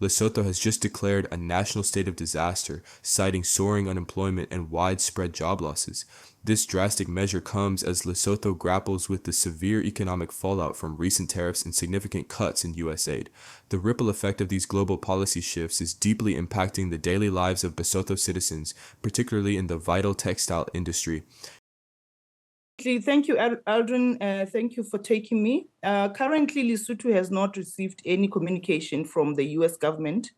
Lesotho has just declared a national state of disaster, citing soaring unemployment and widespread job losses. This drastic measure comes as Lesotho grapples with the severe economic fallout from recent tariffs and significant cuts in U.S. aid. The ripple effect of these global policy shifts is deeply impacting the daily lives of Lesotho citizens, particularly in the vital textile industry. Thank you, Aldrin. Thank you for taking me. Currently, Lesotho has not received any communication from the U.S. government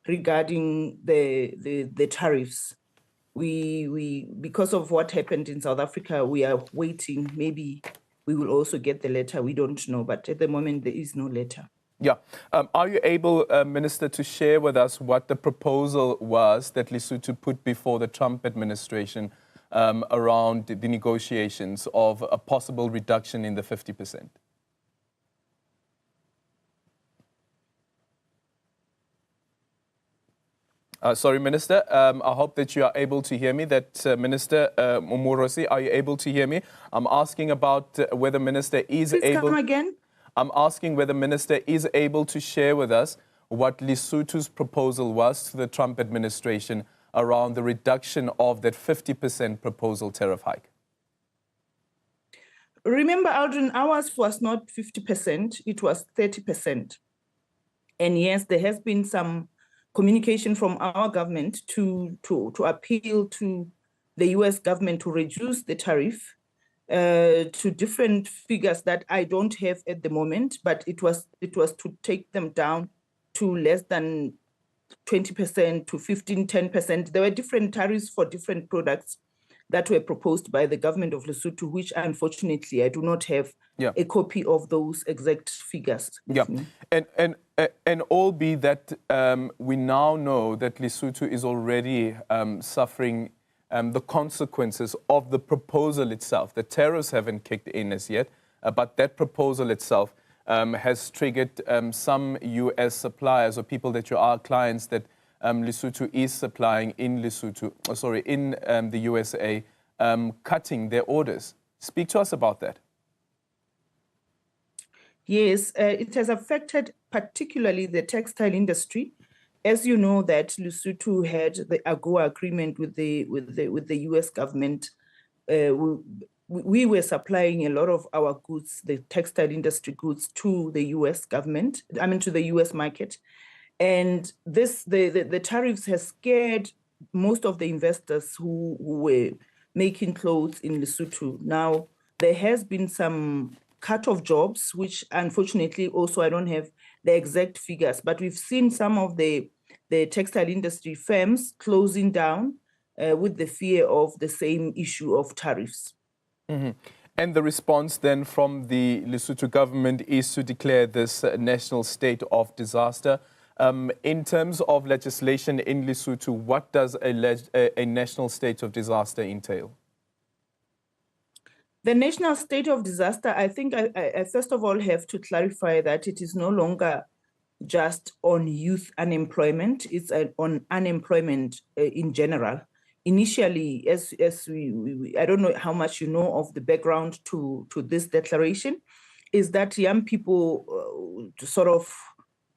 regarding the tariffs. Because of what happened in South Africa, we are waiting. Maybe we will also get the letter. We don't know, but at the moment there is no letter. Yeah. Are you able, Minister, to share with us what the proposal was that Lesotho put before the Trump administration around the negotiations of a possible reduction in the 50%? Sorry, Minister, I hope that you are able to hear me. Minister Moorosi, are you able to hear me? I'm asking about whether Minister is Please able... come again. I'm asking whether Minister is able to share with us what Lesotho's proposal was to the Trump administration around the reduction of that 50% proposal tariff hike. Remember, Aldrin, ours was not 50%, it was 30%. And yes, there has been some communication from our government to appeal to the US government to reduce the tariff to different figures that I don't have at the moment, but it was to take them down to less than 20% to 15, 10%. There were different tariffs for different products that were proposed by the government of Lesotho, which unfortunately I do not have a copy of those exact figures. Yeah, and albeit that we now know that Lesotho is already suffering the consequences of the proposal itself. The tariffs haven't kicked in as yet, but that proposal itself has triggered some U.S. suppliers or people that are clients that Lesotho is supplying in the USA, cutting their orders. Speak to us about that. Yes, it has affected particularly the textile industry. As you know, that Lesotho had the AGOA agreement with the U.S. government. We were supplying a lot of our goods, the textile industry goods, to the U.S. government. I mean, to the U.S. market, and the tariffs has scared most of the investors who were making clothes in Lesotho. Now there has been some cut of jobs, which unfortunately also I don't have the exact figures, but we've seen some of the textile industry firms closing down with the fear of the same issue of tariffs. Mm-hmm. And the response then from the Lesotho government is to declare this national state of disaster. In terms of legislation in Lesotho, what does a national state of disaster entail? The national state of disaster, I think I first of all have to clarify that it is no longer just on youth unemployment, it's on unemployment in general. Initially, as I don't know how much you know of the background to this declaration, is that young people sort of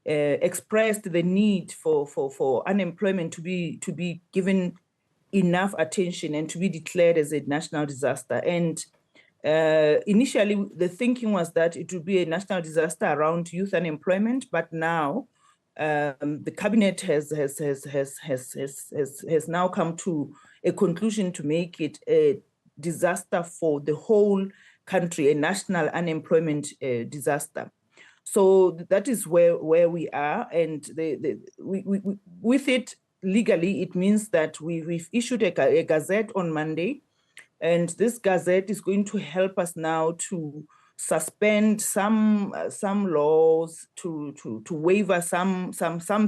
expressed the need for unemployment to be given enough attention and to be declared as a national disaster. And initially, the thinking was that it would be a national disaster around youth unemployment, but now the cabinet has now come to a conclusion to make it a disaster for the whole country, a national unemployment disaster. So that is where we are, and with it legally, it means that we've issued a gazette on Monday. And this gazette is going to help us now to suspend some laws, to waiver some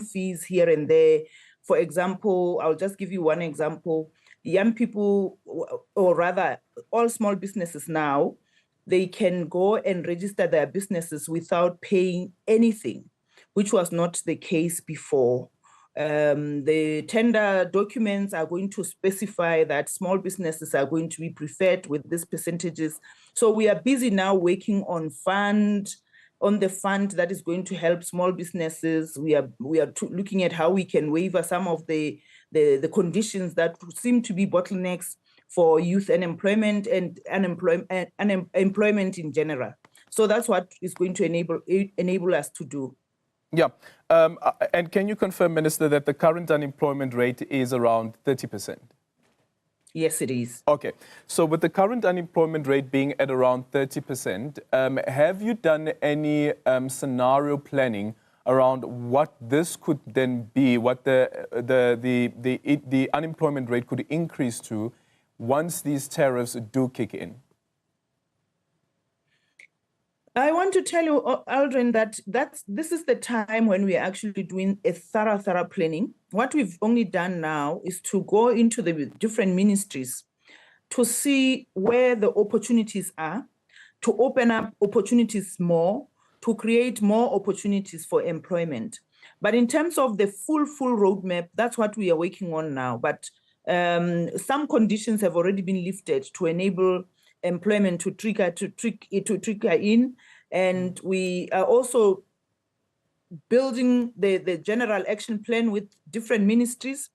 fees here and there. For example, I'll just give you one example. Young people, or rather all small businesses now, they can go and register their businesses without paying anything, which was not the case before. The tender documents are going to specify that small businesses are going to be preferred with these percentages. So we are busy now working on on the fund that is going to help small businesses. We are looking at how we can waiver some of the conditions that seem to be bottlenecks for youth unemployment and employment in general. So that's what is going to enable us to do. Yeah. And can you confirm, Minister, that the current unemployment rate is around 30%? Yes, it is. Okay. So with the current unemployment rate being at around 30%, have you done any scenario planning around what this could then be, what the unemployment rate could increase to once these tariffs do kick in? I want to tell you, Aldrin, that this is the time when we are actually doing a thorough planning. What we've only done now is to go into the different ministries to see where the opportunities are, to open up opportunities more, to create more opportunities for employment. But in terms of the full roadmap, that's what we are working on now. But some conditions have already been lifted to enable employment to trickle in, and we are also building the general action plan with different ministries.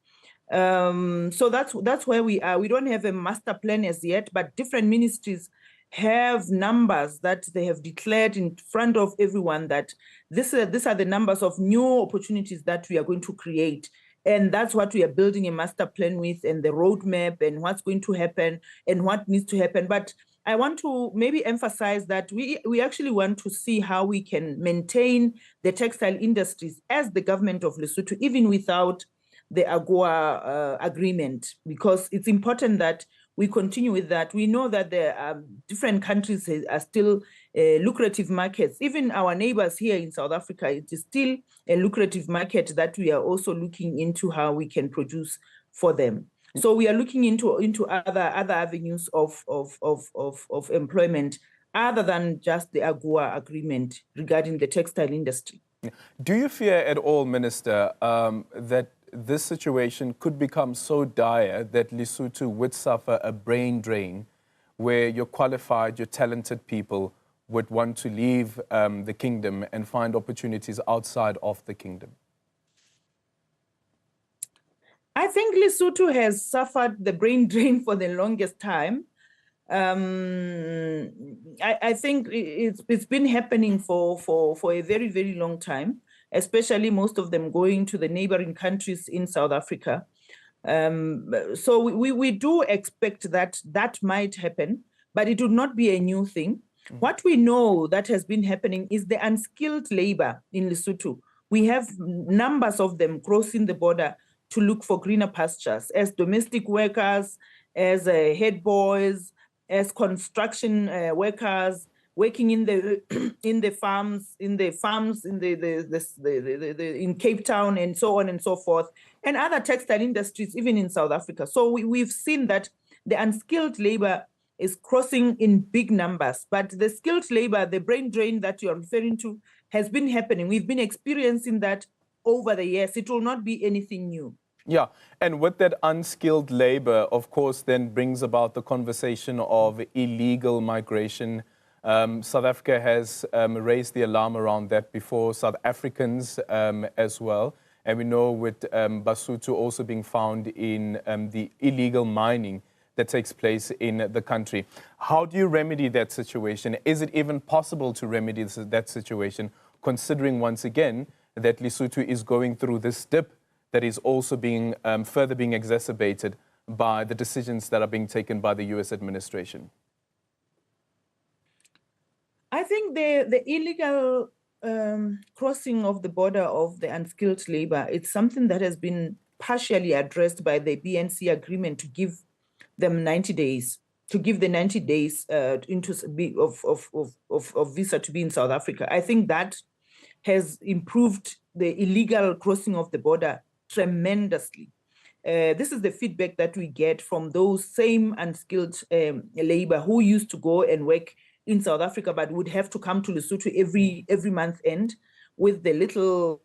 So that's where we are. We don't have a master plan as yet, but different ministries have numbers that they have declared in front of everyone that these are the numbers of new opportunities that we are going to create. And that's what we are building a master plan with, and the roadmap and what's going to happen and what needs to happen. But I want to maybe emphasize that we actually want to see how we can maintain the textile industries as the government of Lesotho, even without the AGOA agreement, because it's important that we continue with that. We know that there are different countries are still lucrative markets. Even our neighbors here in South Africa, it is still a lucrative market that we are also looking into how we can produce for them. So we are looking into other avenues of employment other than just the AGOA agreement regarding the textile industry. Do you fear at all, Minister, that this situation could become so dire that Lesotho would suffer a brain drain where your qualified, your talented people would want to leave the kingdom and find opportunities outside of the kingdom? I think Lesotho has suffered the brain drain for the longest time. I think it's been happening for a very, very long time, especially most of them going to the neighboring countries in South Africa. So we do expect that might happen, but it would not be a new thing. Mm-hmm. What we know that has been happening is the unskilled labor in Lesotho. We have numbers of them crossing the border to look for greener pastures as domestic workers, as head boys, as construction workers, working in the farms, in Cape Town, and so on and so forth, and other textile industries, even in South Africa. So we've seen that the unskilled labor is crossing in big numbers, but the skilled labor, the brain drain that you're referring to, has been happening. We've been experiencing that over the years. It will not be anything new. Yeah, and with that unskilled labor, of course, then brings about the conversation of illegal migration. South Africa has raised the alarm around that before, South Africans as well. And we know with Basotho also being found in the illegal mining that takes place in the country. How do you remedy that situation? Is it even possible to remedy that situation, considering once again that Lesotho is going through this dip that is also being further being exacerbated by the decisions that are being taken by the U.S. administration? I think the illegal crossing of the border of the unskilled labor, it's something that has been partially addressed by the BNC agreement to give them 90 days, to give the 90 days of visa to be in South Africa. I think that has improved the illegal crossing of the border tremendously. This is the feedback that we get from those same unskilled labor who used to go and work in South Africa, but would have to come to Lesotho every month end with the little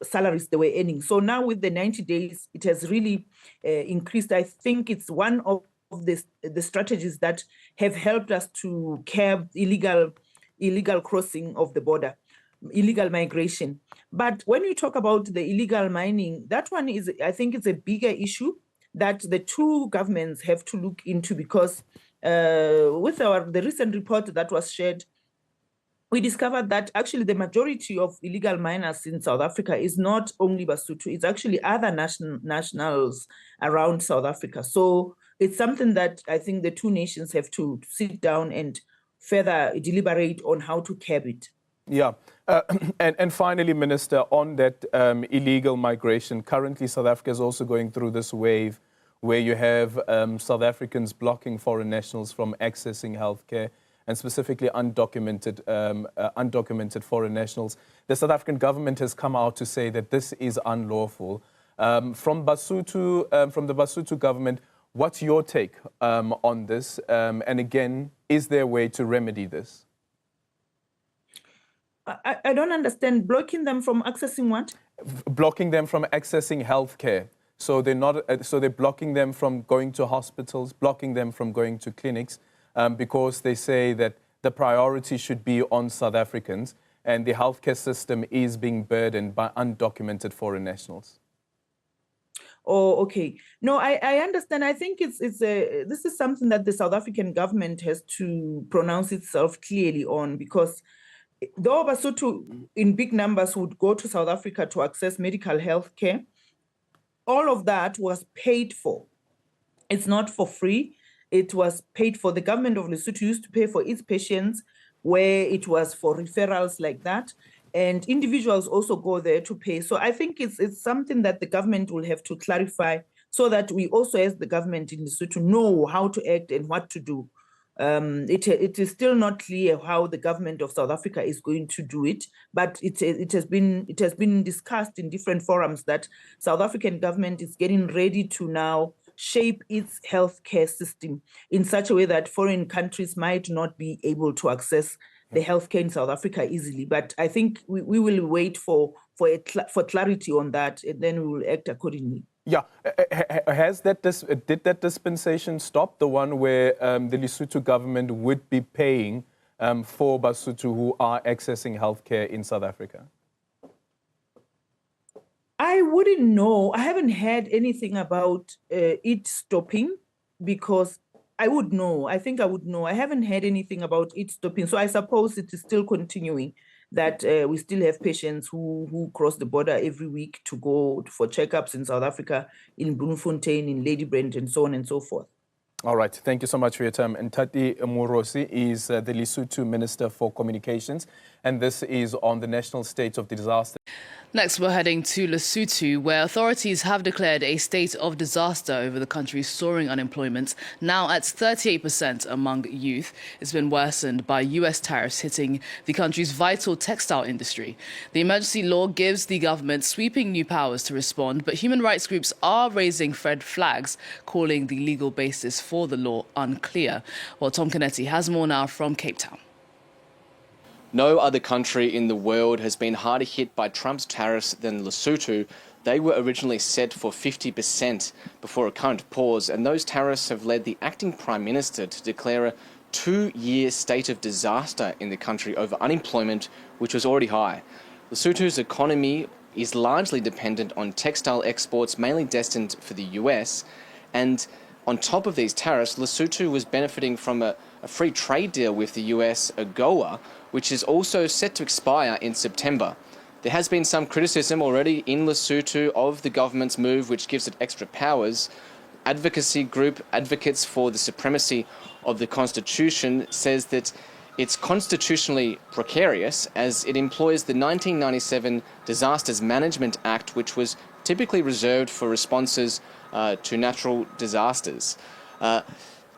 salaries they were earning. So now with the 90 days, it has really increased. I think it's one of the strategies that have helped us to curb illegal illegal crossing of the border, illegal migration. But when you talk about the illegal mining, that one is, I think it's a bigger issue that the two governments have to look into, because with the recent report that was shared, we discovered that actually the majority of illegal miners in South Africa is not only Basotho, it's actually other nationals around South Africa. So it's something that I think the two nations have to sit down and further deliberate on how to curb it. Yeah. And finally, Minister, on that illegal migration, currently South Africa is also going through this wave where you have South Africans blocking foreign nationals from accessing healthcare, and specifically undocumented foreign nationals. The South African government has come out to say that this is unlawful. From the Basotho government, what's your take on this? And again, is there a way to remedy this? I don't understand. Blocking them from accessing what? Blocking them from accessing healthcare. So they're blocking them from going to hospitals, blocking them from going to clinics, because they say that the priority should be on South Africans, and the healthcare system is being burdened by undocumented foreign nationals. Oh, okay. No, I understand. I think this is something that the South African government has to pronounce itself clearly on, because though Basotho in big numbers would go to South Africa to access medical health care, all of that was paid for. It's not for free. It was paid for. The government of Lesotho used to pay for its patients, where it was for referrals like that. And individuals also go there to pay. So I think it's something that the government will have to clarify, so that we also, as the government in Lesotho, know how to act and what to do. It is still not clear how the government of South Africa is going to do it, but it has been discussed in different forums that South African government is getting ready to now shape its healthcare system in such a way that foreign countries might not be able to access the healthcare in South Africa easily. But I think we will wait for clarity on that, and then we will act accordingly. Yeah, did that dispensation stop, the one where the Lesotho government would be paying for Basotho who are accessing healthcare in South Africa? I wouldn't know. I haven't heard anything about it stopping, because I would know. I think I would know. I haven't heard anything about it stopping. So I suppose it is still continuing, that we still have patients who cross the border every week to go for checkups in South Africa, in Bloemfontein, in Ladybrand, and so on and so forth. All right. Thank you so much for your time. Nthati Moorosi is the Lesotho Minister for Communications, and this is on the national state of disaster. Next, we're heading to Lesotho, where authorities have declared a state of disaster over the country's soaring unemployment, now at 38% among youth. It's been worsened by US tariffs hitting the country's vital textile industry. The emergency law gives the government sweeping new powers to respond, but human rights groups are raising red flags, calling the legal basis for the law unclear. Well, Tom Canetti has more now from Cape Town. No other country in the world has been harder hit by Trump's tariffs than Lesotho. They were originally set for 50% before a current pause, and those tariffs have led the acting Prime Minister to declare a 2-year state of disaster in the country over unemployment, which was already high. Lesotho's economy is largely dependent on textile exports, mainly destined for the US, and on top of these tariffs, Lesotho was benefiting from a free trade deal with the US, AGOA, which is also set to expire in September. There has been some criticism already in Lesotho of the government's move, which gives it extra powers. Advocacy group Advocates for the Supremacy of the Constitution says that it's constitutionally precarious, as it employs the 1997 Disasters Management Act, which was typically reserved for responses to natural disasters.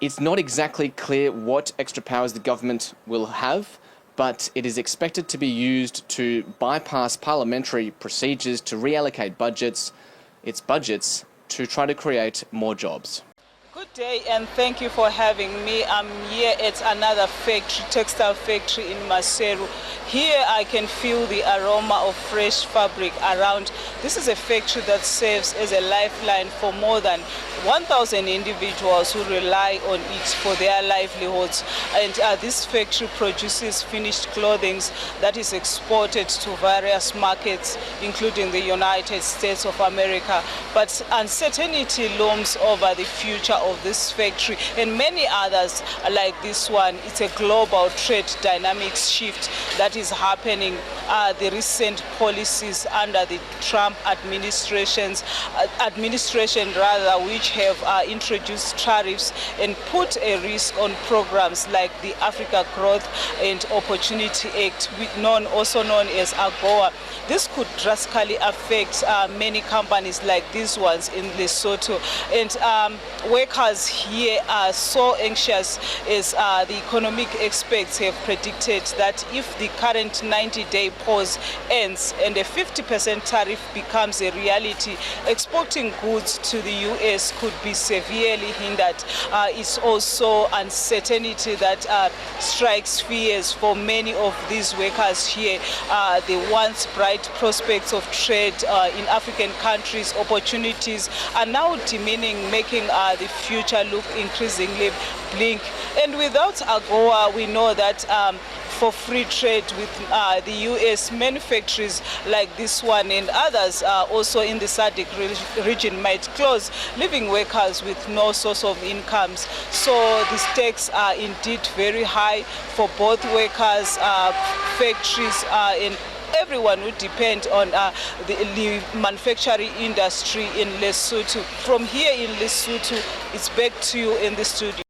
It's not exactly clear what extra powers the government will have, but it is expected to be used to bypass parliamentary procedures to reallocate its budgets, to try to create more jobs. Good Day, and thank you for having me. I'm here at another factory, textile factory in Maseru. Here I can feel the aroma of fresh fabric around. This is a factory that serves as a lifeline for more than 1,000 individuals who rely on it for their livelihoods. And this factory produces finished clothing that is exported to various markets, including the United States of America. But uncertainty looms over the future of this factory and many others like this one. It's a global trade dynamics shift that is happening. The recent policies under the Trump administration, which have introduced tariffs and put a risk on programs like the Africa Growth and Opportunity Act, also known as AGOA. This could drastically affect many companies like these ones in Lesotho. And workers here are so anxious as the economic experts have predicted that if the current 90-day pause ends and a 50% tariff becomes a reality, exporting goods to the U.S. could be severely hindered. It's also uncertainty that strikes fears for many of these workers here. The once bright prospects of trade in African countries, opportunities are now diminishing, making the future look increasingly bleak. And without AGOA, we know that for free trade with the U.S., manufacturers like this one and others also in the SADC region might close, leaving workers with no source of incomes. So the stakes are indeed very high for both workers, factories, and everyone who depend on the manufacturing industry in Lesotho. From here in Lesotho, it's back to you in the studio.